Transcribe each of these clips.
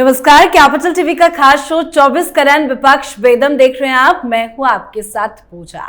नमस्कार, capital TV का खास शो 24 करंट विपक्ष बेदम देख रहे हैं आप। मैं हूं आपके साथ पूजा।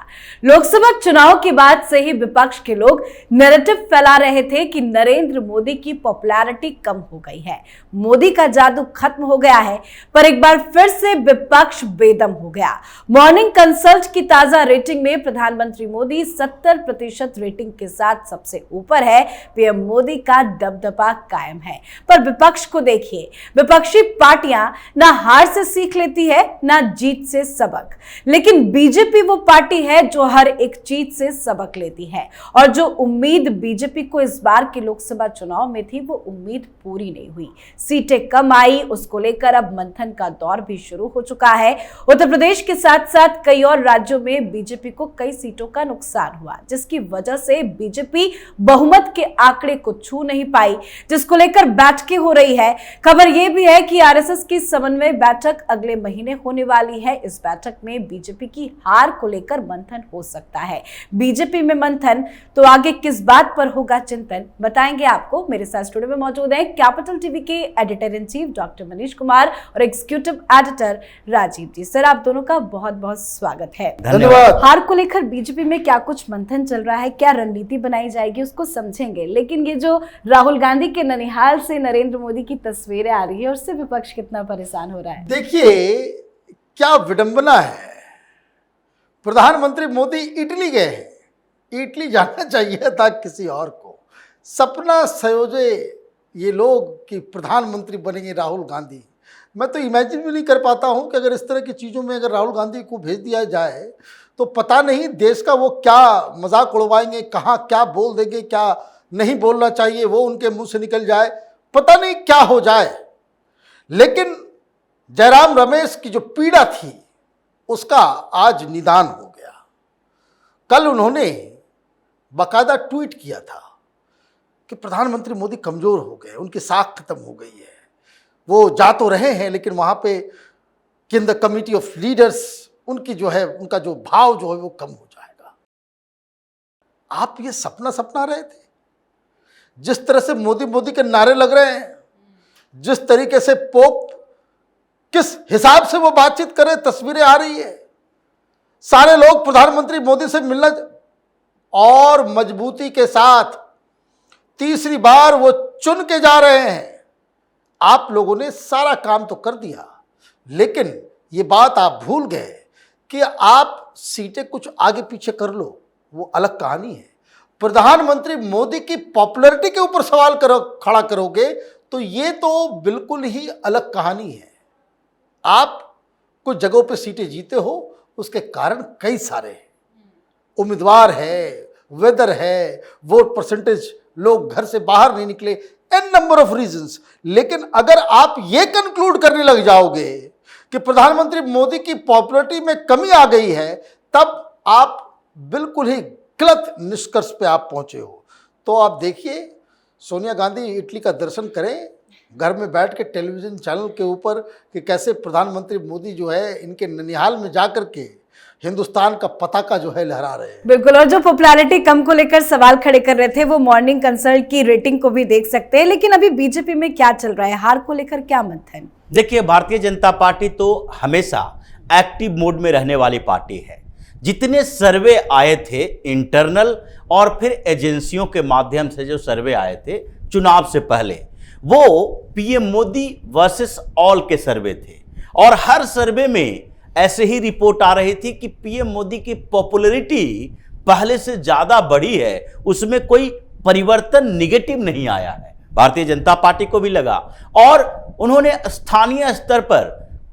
लोकसभा चुनाव के बाद से ही विपक्ष के लोग नैरेटिव फैला रहे थे कि नरेंद्र मोदी की पॉपुलैरिटी कम हो गई है, मोदी का जादू खत्म हो गया है। पर एक बार फिर से विपक्ष बेदम हो गया। मॉर्निंग कंसल्ट की ताजा रेटिंग में प्रधानमंत्री मोदी 70% रेटिंग के साथ सबसे ऊपर है। पीएम मोदी का दबदबा कायम है। पर विपक्ष को देखिए, विपक्षी पार्टियां ना हार से सीख लेती है ना जीत से सबक, लेकिन बीजेपी वो पार्टी है जो हर एक जीत से सबक लेती है। और जो उम्मीद बीजेपी को इस बार के लोकसभा चुनाव में थी, वो उम्मीद पूरी नहीं हुई। सीटें कम आई, उसको लेकर अब मंथन का दौर भी शुरू हो चुका है। उत्तर प्रदेश के साथ साथ कई और राज्यों में बीजेपी को कई सीटों का नुकसान हुआ, जिसकी वजह से बीजेपी बहुमत के आंकड़े को छू नहीं पाई, जिसको लेकर बैठकें हो रही है। खबर यह भी है कि आरएसएस की समन्वय बैठक अगले महीने होने वाली है। इस बैठक में बीजेपी की हार को लेकर मंथन हो सकता है। बीजेपी में मंथन तो आगे किस बात पर होगा चिंतन, बताएंगे आपको। मेरे साथ स्टूडियो में मौजूद हैं कैपिटल टीवी के editor in chief doctor Manish Kumar और एग्जीक्यूटिव एडिटर राजीव जी। सर, आप दोनों का बहुत बहुत स्वागत है। धन्यवाद। हार को लेकर बीजेपी में क्या कुछ मंथन चल रहा है, क्या रणनीति बनाई जाएगी, उसको समझेंगे। लेकिन ये जो राहुल गांधी के ननिहाल से नरेंद्र मोदी की तस्वीरें आ रही है, उससे विपक्ष कितना परेशान हो रहा है? देखिए क्या विडंबना है। प्रधानमंत्री मोदी इटली गए हैं। इटली जाना चाहिए था किसी और को। सपना संयोजे ये लोग कि प्रधानमंत्री बनेंगे राहुल गांधी। मैं तो इमेजिन भी नहीं कर पाता हूं कि अगर इस तरह की चीज़ों में अगर राहुल गांधी को भेज दिया जाए तो पता नहीं देश का वो क्या मजाक उड़वाएंगे, कहाँ क्या बोल देंगे, क्या नहीं बोलना चाहिए वो उनके मुंह से निकल जाए, पता नहीं क्या हो जाए। लेकिन जयराम रमेश की जो पीड़ा थी उसका आज निदान हो गया। कल उन्होंने बाकायदा ट्वीट किया था कि प्रधानमंत्री मोदी कमजोर हो गए, उनकी साख खत्म हो गई है। वो जा तो रहे हैं लेकिन वहां पे केंद्र कमेटी ऑफ लीडर्स उनकी जो है, उनका जो भाव जो है वो कम हो जाएगा। आप ये सपना रहे थे। जिस तरह से मोदी मोदी के नारे लग रहे हैं, जिस तरीके से पोप किस हिसाब से वो बातचीत करे, तस्वीरें आ रही है। सारे लोग प्रधानमंत्री मोदी से मिलना और मजबूती के साथ तीसरी बार वो चुन के जा रहे हैं। आप लोगों ने सारा काम तो कर दिया, लेकिन ये बात आप भूल गए कि आप सीटें कुछ आगे पीछे कर लो, वो अलग कहानी है। प्रधानमंत्री मोदी की पॉपुलैरिटी के ऊपर सवाल खड़ा करोगे तो ये तो बिल्कुल ही अलग कहानी है। आप कुछ जगहों पे सीटें जीते हो, उसके कारण कई सारे हैं। उम्मीदवार है, वेदर है, वोट परसेंटेज, लोग घर से बाहर नहीं निकले, एन नंबर ऑफ रीजंस। लेकिन अगर आप ये कंक्लूड करने लग जाओगे कि प्रधानमंत्री मोदी की पॉपुलैरिटी में कमी आ गई है, तब आप बिल्कुल ही गलत निष्कर्ष पे आप पहुंचे हो। तो आप देखिए, सोनिया गांधी इटली का दर्शन करें घर में बैठ के टेलीविजन चैनल के ऊपर कि कैसे प्रधानमंत्री मोदी जो है इनके ननिहाल में जाकर के हिंदुस्तान का पताका जो है लहरा रहे हैं। बिल्कुल। और जो पॉपुलैरिटी कम को लेकर सवाल खड़े कर रहे थे, वो मॉर्निंग कंसल्ट की रेटिंग को भी देख सकते हैं। लेकिन अभी बीजेपी में क्या चल रहा है, हार को लेकर क्या मंथन? देखिए, भारतीय जनता पार्टी तो हमेशा एक्टिव मोड में रहने वाली पार्टी है। जितने सर्वे आए थे इंटरनल और फिर एजेंसियों के माध्यम से जो सर्वे आए थे चुनाव से पहले, वो पीएम मोदी वर्सेस ऑल के सर्वे थे। और हर सर्वे में ऐसे ही रिपोर्ट आ रही थी कि पीएम मोदी की पॉपुलैरिटी पहले से ज्यादा बढ़ी है, उसमें कोई परिवर्तन निगेटिव नहीं आया है। भारतीय जनता पार्टी को भी लगा और उन्होंने स्थानीय स्तर पर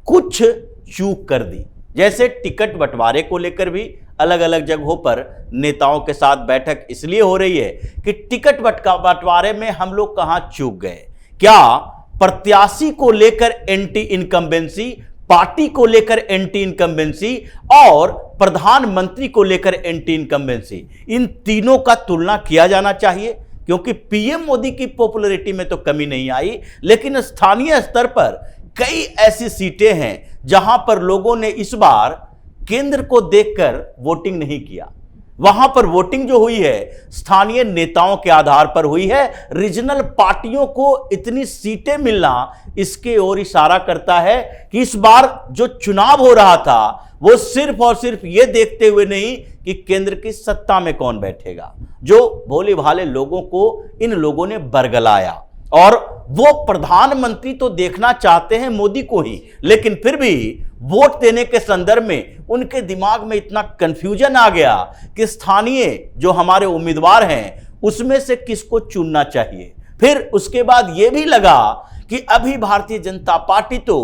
कुछ चूक कर दी। जैसे टिकट बंटवारे को लेकर भी अलग अलग जगहों पर नेताओं के साथ बैठक इसलिए हो रही है कि टिकट बंटवारे में हम लोग कहां चूक गए। क्या प्रत्याशी को लेकर एंटी इनकम्बेंसी, पार्टी को लेकर एंटी इनकम्बेंसी और प्रधानमंत्री को लेकर एंटी इनकम्बेंसी, इन तीनों का तुलना किया जाना चाहिए। क्योंकि पीएम मोदी की पॉपुलैरिटी में तो कमी नहीं आई, लेकिन स्थानीय स्तर पर कई ऐसी सीटें हैं जहां पर लोगों ने इस बार केंद्र को देखकर वोटिंग नहीं किया। वहां पर वोटिंग जो हुई है स्थानीय नेताओं के आधार पर हुई है। रीजनल पार्टियों को इतनी सीटें मिलना इसके ओर इशारा करता है कि इस बार जो चुनाव हो रहा था वो सिर्फ और सिर्फ ये देखते हुए नहीं कि केंद्र की सत्ता में कौन बैठेगा। जो भोले भाले लोगों को इन लोगों ने बरगलाया, और वो प्रधानमंत्री तो देखना चाहते हैं मोदी को ही, लेकिन फिर भी वोट देने के संदर्भ में उनके दिमाग में इतना कंफ्यूजन आ गया कि स्थानीय जो हमारे उम्मीदवार हैं उसमें से किसको चुनना चाहिए। फिर उसके बाद यह भी लगा कि अभी भारतीय जनता पार्टी तो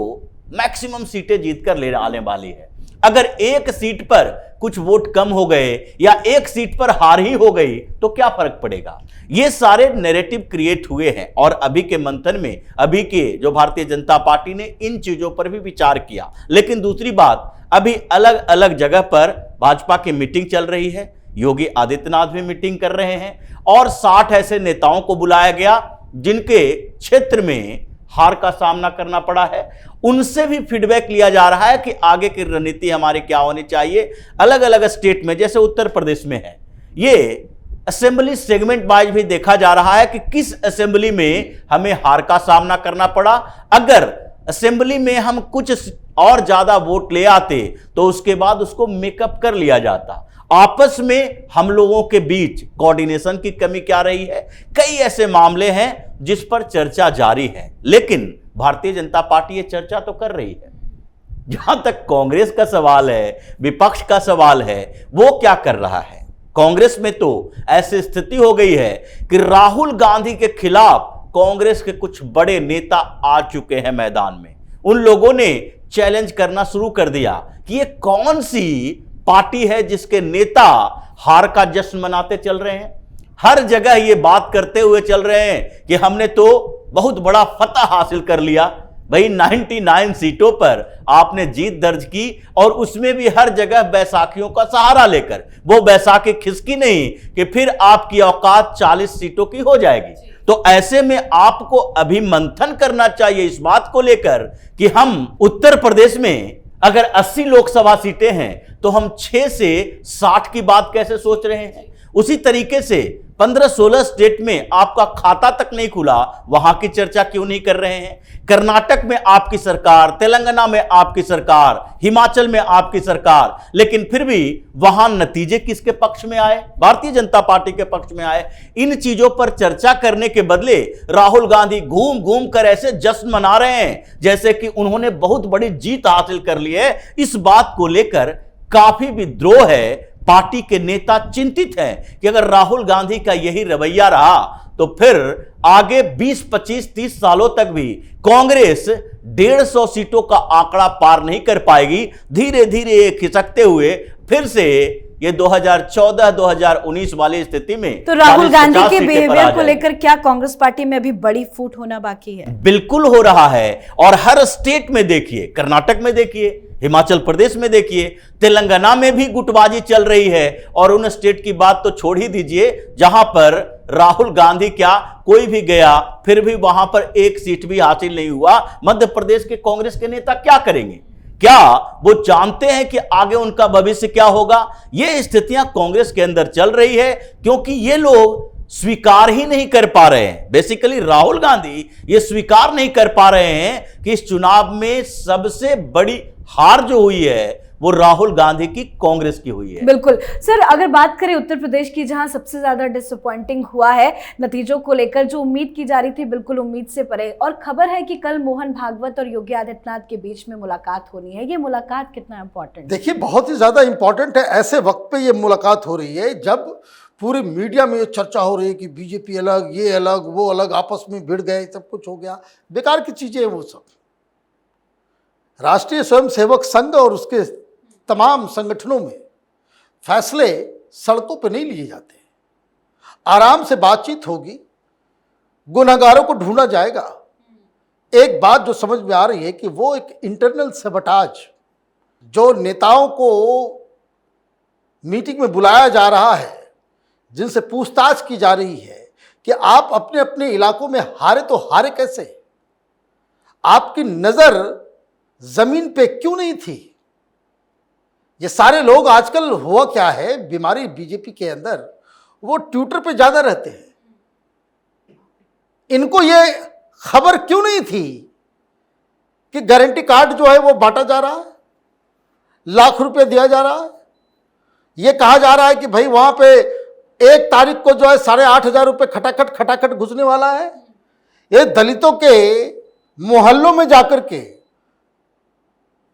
मैक्सिमम सीटें जीतकर ले आने वाली है। अगर एक सीट पर कुछ वोट कम हो गए या एक सीट पर हार ही हो गई तो क्या फर्क पड़ेगा। ये सारे नैरेटिव क्रिएट हुए हैं और अभी के मंथन में अभी के जो भारतीय जनता पार्टी ने इन चीजों पर भी विचार किया। लेकिन दूसरी बात, अभी अलग अलग जगह पर भाजपा की मीटिंग चल रही है, योगी आदित्यनाथ भी मीटिंग कर रहे हैं और 60 ऐसे नेताओं को बुलाया गया जिनके क्षेत्र में हार का सामना करना पड़ा है। उनसे भी फीडबैक लिया जा रहा है कि आगे की रणनीति हमारी क्या होनी चाहिए। अलग अलग स्टेट में, जैसे उत्तर प्रदेश में है, ये असेंबली सेगमेंट वाइज भी देखा जा रहा है कि किस असेंबली में हमें हार का सामना करना पड़ा। अगर असेंबली में हम कुछ और ज्यादा वोट ले आते तो उसके बाद उसको मेकअप कर लिया जाता। आपस में हम लोगों के बीच कोऑर्डिनेशन की कमी क्या रही है, कई ऐसे मामले हैं जिस पर चर्चा जारी है। लेकिन भारतीय जनता पार्टी ये चर्चा तो कर रही है। जहां तक कांग्रेस का सवाल है, विपक्ष का सवाल है, वो क्या कर रहा है। कांग्रेस में तो ऐसी स्थिति हो गई है कि राहुल गांधी के खिलाफ कांग्रेस के कुछ बड़े नेता आ चुके हैं मैदान में। उन लोगों ने चैलेंज करना शुरू कर दिया कि ये कौन सी पार्टी है जिसके नेता हार का जश्न मनाते चल रहे हैं। हर जगह ये बात करते हुए चल रहे हैं कि हमने तो बहुत बड़ा फतह हासिल कर लिया। भाई 99 सीटों पर आपने जीत दर्ज की और उसमें भी हर जगह बैसाखियों का सहारा लेकर। वो बैसाखी खिसकी नहीं कि फिर आपकी औकात 40 सीटों की हो जाएगी। तो ऐसे में आपको अभी मंथन करना चाहिए इस बात को लेकर कि हम उत्तर प्रदेश में अगर 80 लोकसभा सीटें हैं तो हम 6 से 60 की बात कैसे सोच रहे हैं। उसी तरीके से 15-16 स्टेट में आपका खाता तक नहीं खुला, वहां की चर्चा क्यों नहीं कर रहे हैं। कर्नाटक में आपकी सरकार, तेलंगाना में आपकी सरकार, हिमाचल में आपकी सरकार, लेकिन फिर भी वहां नतीजे किसके पक्ष में आए, भारतीय जनता पार्टी के पक्ष में आए। इन चीजों पर चर्चा करने के बदले राहुल गांधी घूम घूम कर ऐसे जश्न मना रहे हैं जैसे कि उन्होंने बहुत बड़ी जीत हासिल कर ली है। इस बात को लेकर काफी विद्रोह है। पार्टी के नेता चिंतित हैं कि अगर राहुल गांधी का यही रवैया रहा तो फिर आगे 20, 25, 30 सालों तक भी कांग्रेस 150 सीटों का आंकड़ा पार नहीं कर पाएगी। धीरे धीरे खिसकते हुए फिर से ये 2014-2019 वाली स्थिति में तो राहुल गांधी के बिहेवियर को लेकर क्या कांग्रेस पार्टी में अभी बड़ी फूट होना बाकी है? बिल्कुल हो रहा है। और हर स्टेट में देखिए, कर्नाटक में देखिए, हिमाचल प्रदेश में देखिए, तेलंगाना में भी गुटबाजी चल रही है। और उन स्टेट की बात तो छोड़ ही दीजिए जहां पर राहुल गांधी क्या कोई भी गया फिर भी वहां पर एक सीट भी हासिल नहीं हुआ। मध्य प्रदेश के कांग्रेस के नेता क्या करेंगे? क्या वो जानते हैं कि आगे उनका भविष्य क्या होगा? ये स्थितियां कांग्रेस के अंदर चल रही है क्योंकि ये लोग स्वीकार ही नहीं कर पा रहे हैं। बेसिकली राहुल गांधी ये स्वीकार नहीं कर पा रहे हैं कि इस चुनाव में सबसे बड़ी हार जो हुई है वो राहुल गांधी की कांग्रेस की हुई है। बिल्कुल सर, अगर बात करें उत्तर प्रदेश की, जहां सबसे ज्यादा डिसअपॉइंटिंग हुआ है नतीजों को लेकर, जो उम्मीद की जा रही थी बिल्कुल उम्मीद से परे, और खबर है कि कल मोहन भागवत और योगी आदित्यनाथ के बीच में मुलाकात होनी है। ये मुलाकात कितना इंपॉर्टेंट? देखिए, बहुत ही ज्यादा इंपॉर्टेंट है। ऐसे वक्त पे ये मुलाकात हो रही है जब पूरी मीडिया में ये चर्चा हो रही है कि बीजेपी अलग, ये अलग, वो अलग, आपस में भिड़ गए, सब कुछ हो गया। बेकार की चीजें हैं वो सब। राष्ट्रीय स्वयंसेवक संघ और उसके तमाम संगठनों में फैसले सड़कों पर नहीं लिए जाते। आराम से बातचीत होगी, गुनहगारों को ढूंढा जाएगा। एक बात जो समझ में आ रही है कि वो एक इंटरनल सबटाज जो नेताओं को मीटिंग में बुलाया जा रहा है, जिनसे पूछताछ की जा रही है कि आप अपने अपने इलाकों में हारे तो हारे कैसे, आपकी नजर जमीन पे क्यों नहीं थी। ये सारे लोग आजकल हुआ क्या है, बीमारी बीजेपी के अंदर, वो ट्विटर पे ज्यादा रहते हैं। इनको ये खबर क्यों नहीं थी कि गारंटी कार्ड जो है वो बांटा जा रहा है, लाख रुपए दिया जा रहा है। ये कहा जा रहा है कि भाई वहां पे 1 तारीख को जो है 8,500 रुपए खटाखट घुसने वाला है। ये दलितों के मोहल्लों में जाकर के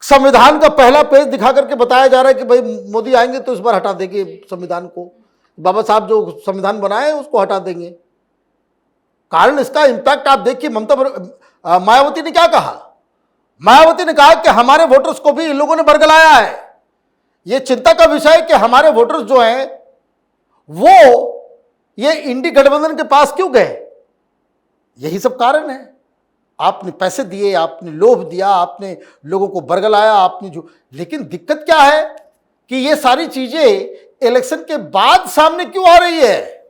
संविधान का पहला पेज दिखा करके बताया जा रहा है कि भाई मोदी आएंगे तो इस बार हटा देंगे संविधान को, बाबा साहब जो संविधान बनाए उसको हटा देंगे। कारण इसका इंपैक्ट आप देखिए, मायावती ने क्या कहा? मायावती ने कहा कि हमारे वोटर्स को भी इन लोगों ने बरगलाया है। यह चिंता का विषय है कि हमारे वोटर्स जो हैं वो ये इंडी गठबंधन के पास क्यों गए। यही सब कारण है। आपने पैसे दिए, आपने लोभ दिया, आपने लोगों को बरगलाया, आपने जो, लेकिन दिक्कत क्या है कि ये सारी चीजें इलेक्शन के बाद सामने क्यों आ रही है।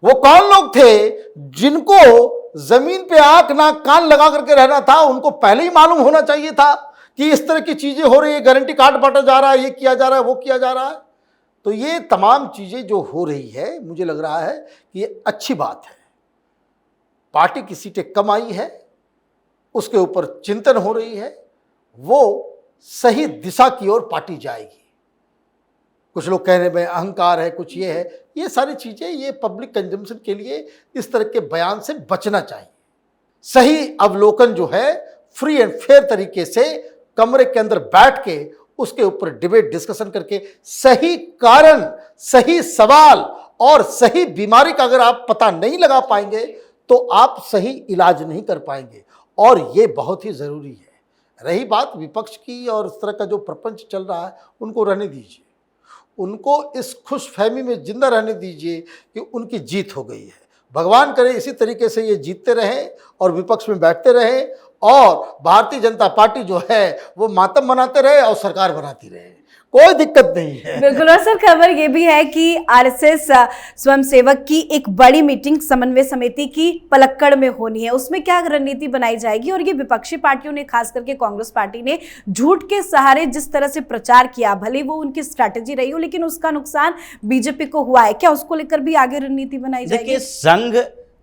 वो कौन लोग थे जिनको जमीन पे आंख नाक कान लगा करके रहना था, उनको पहले ही मालूम होना चाहिए था कि इस तरह की चीजें हो रही है, गारंटी कार्ड बांटा जा रहा है, ये किया जा रहा है, वो किया जा रहा है। तो ये तमाम चीजें जो हो रही है, मुझे लग रहा है कि ये अच्छी बात है। पार्टी की सीटें कम आई है, उसके ऊपर चिंतन हो रही है, वो सही दिशा की ओर पार्टी जाएगी। कुछ लोग कहने में अहंकार है, कुछ ये है, ये सारी चीजें ये पब्लिक कंजम्पशन के लिए इस तरह के बयान से बचना चाहिए। सही अवलोकन जो है फ्री एंड फेयर तरीके से कमरे के अंदर बैठ के उसके ऊपर डिबेट डिस्कशन करके सही कारण, सही सवाल और सही बीमारी का अगर आप पता नहीं लगा पाएंगे तो आप सही इलाज नहीं कर पाएंगे, और ये बहुत ही जरूरी है। रही बात विपक्ष की और इस तरह का जो प्रपंच चल रहा है, उनको रहने दीजिए, उनको इस खुशफहमी में जिंदा रहने दीजिए कि उनकी जीत हो गई है। भगवान करे इसी तरीके से ये जीतते रहें और विपक्ष में बैठते रहें, और भारतीय जनता पार्टी जो है वो मातम मनाते रहे और सरकार बनाती रहे, कोई दिक्कत नहीं है। बिल्कुल। और सर खबर ये भी है कि आरएसएस स्वयंसेवक की एक बड़ी मीटिंग समन्वय समिति की पलक्कड़ में होनी है। उसमें क्या रणनीति बनाई जाएगी, और ये विपक्षी पार्टियों ने, खास करके कांग्रेस पार्टी ने झूठ के सहारे जिस तरह से प्रचार किया, भले वो उनकी स्ट्रैटेजी रही हो, लेकिन उसका नुकसान बीजेपी को हुआ है। क्या उसको लेकर भी आगे रणनीति बनाई जाएगी? देखिए, संघ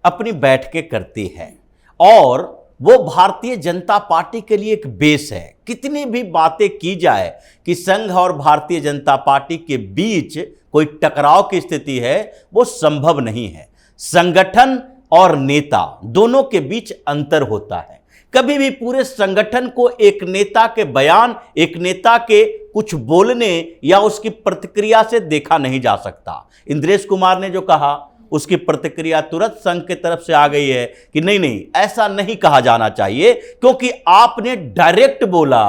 अपनी बैठकें करती है और वो भारतीय जनता पार्टी के लिए एक बेस है। कितनी भी बातें की जाए कि संघ और भारतीय जनता पार्टी के बीच कोई टकराव की स्थिति है, वो संभव नहीं है। संगठन और नेता दोनों के बीच अंतर होता है। कभी भी पूरे संगठन को एक नेता के बयान, एक नेता के कुछ बोलने या उसकी प्रतिक्रिया से देखा नहीं जा सकता। इंद्रेश कुमार ने जो कहा, उसकी प्रतिक्रिया तुरंत संघ की तरफ से आ गई है कि नहीं, ऐसा नहीं कहा जाना चाहिए, क्योंकि आपने डायरेक्ट बोला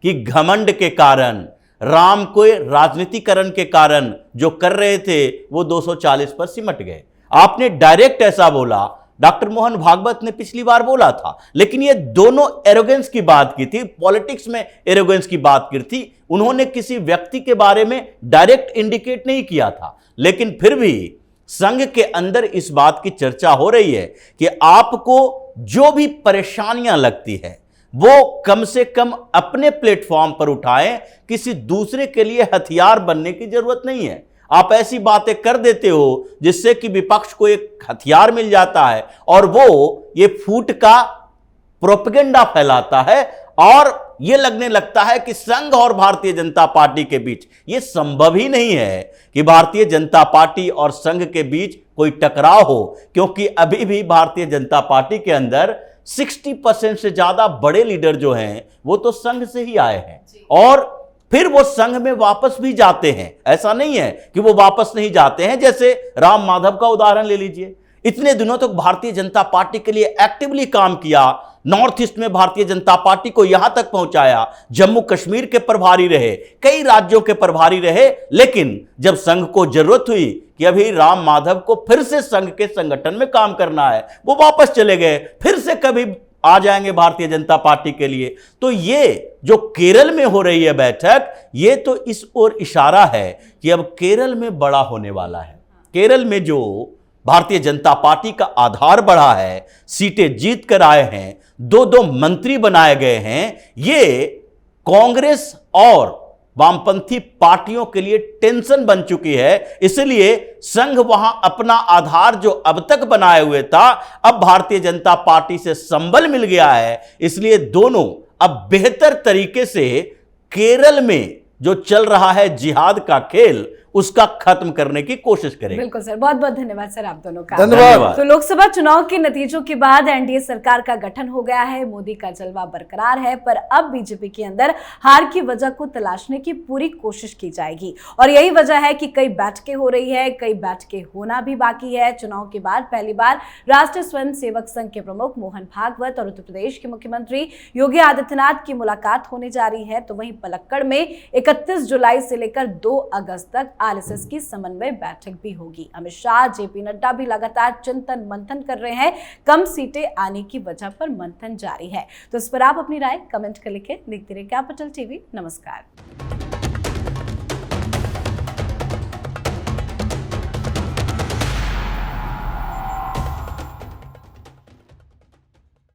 कि घमंड के कारण, राम को राजनीतिकरण के कारण जो कर रहे थे वो 240 पर सिमट गए। आपने डायरेक्ट ऐसा बोला। डॉक्टर मोहन भागवत ने पिछली बार बोला था, लेकिन ये दोनों एरोगेंस की बात की थी, पॉलिटिक्स में एरोगेंस की बात की थी। उन्होंने किसी व्यक्ति के बारे में डायरेक्ट इंडिकेट नहीं किया था, लेकिन फिर भी संघ के अंदर इस बात की चर्चा हो रही है कि आपको जो भी परेशानियां लगती है वो कम से कम अपने प्लेटफॉर्म पर उठाएं, किसी दूसरे के लिए हथियार बनने की जरूरत नहीं है। आप ऐसी बातें कर देते हो जिससे कि विपक्ष को एक हथियार मिल जाता है और वो ये फूट का प्रोपेगेंडा फैलाता है, और यह लगने लगता है कि संघ और भारतीय जनता पार्टी के बीच यह संभव ही नहीं है कि भारतीय जनता पार्टी और संघ के बीच कोई टकराव हो, क्योंकि अभी भी भारतीय जनता पार्टी के अंदर 60% से ज्यादा बड़े लीडर जो हैं वो तो संघ से ही आए हैं, और फिर वो संघ में वापस भी जाते हैं। ऐसा नहीं है कि वो वापस नहीं जाते हैं। जैसे राम माधव का उदाहरण ले लीजिए, इतने दिनों तक भारतीय जनता पार्टी के लिए एक्टिवली काम किया, नॉर्थ ईस्ट में भारतीय जनता पार्टी को यहां तक पहुंचाया, जम्मू कश्मीर के प्रभारी रहे, कई राज्यों के प्रभारी रहे, लेकिन जब संघ को जरूरत हुई कि अभी राम माधव को फिर से संघ के संगठन में काम करना है, वो वापस चले गए, फिर से कभी आ जाएंगे भारतीय जनता पार्टी के लिए। तो ये जो केरल में हो रही है बैठक, ये तो इस ओर इशारा है कि अब केरल में बड़ा होने वाला है। केरल में जो भारतीय जनता पार्टी का आधार बढ़ा है, सीटें जीत कर आए हैं, 2-2 मंत्री बनाए गए हैं, ये कांग्रेस और वामपंथी पार्टियों के लिए टेंशन बन चुकी है। इसलिए संघ वहां अपना आधार जो अब तक बनाए हुए था, अब भारतीय जनता पार्टी से संबल मिल गया है। इसलिए दोनों अब बेहतर तरीके से केरल में जो चल रहा है जिहाद का खेल, उसका खत्म करने की कोशिश करेंगे। बिल्कुल सर, बहुत बहुत धन्यवाद सर आप दोनों का। धन्यवाद। तो लोकसभा चुनाव के नतीजों के बाद एनडीए सरकार का गठन हो गया है, मोदी का जलवा बरकरार है, पर अब बीजेपी के अंदर हार की वजह को तलाशने की पूरी कोशिश की जाएगी और यही वजह है कि कई बैठकें हो रही है, कई बैठकें होना भी बाकी है। चुनाव के बाद पहली बार राष्ट्रीय स्वयं सेवक संघ के प्रमुख मोहन भागवत और उत्तर प्रदेश के मुख्यमंत्री योगी आदित्यनाथ की मुलाकात होने जा रही है। तो वहीं पलक्कड़ में 31 जुलाई से लेकर 2 अगस्त तक आरएसएस की समन्वय बैठक भी होगी। अमित शाह, जेपी नड्डा भी लगातार चिंतन मंथन कर रहे हैं। कम सीटें आने की वजह पर मंथन जारी है। तो इस पर आप अपनी राय कमेंट कर लिखें। देखते रहिए कैपिटल टीवी। नमस्कार।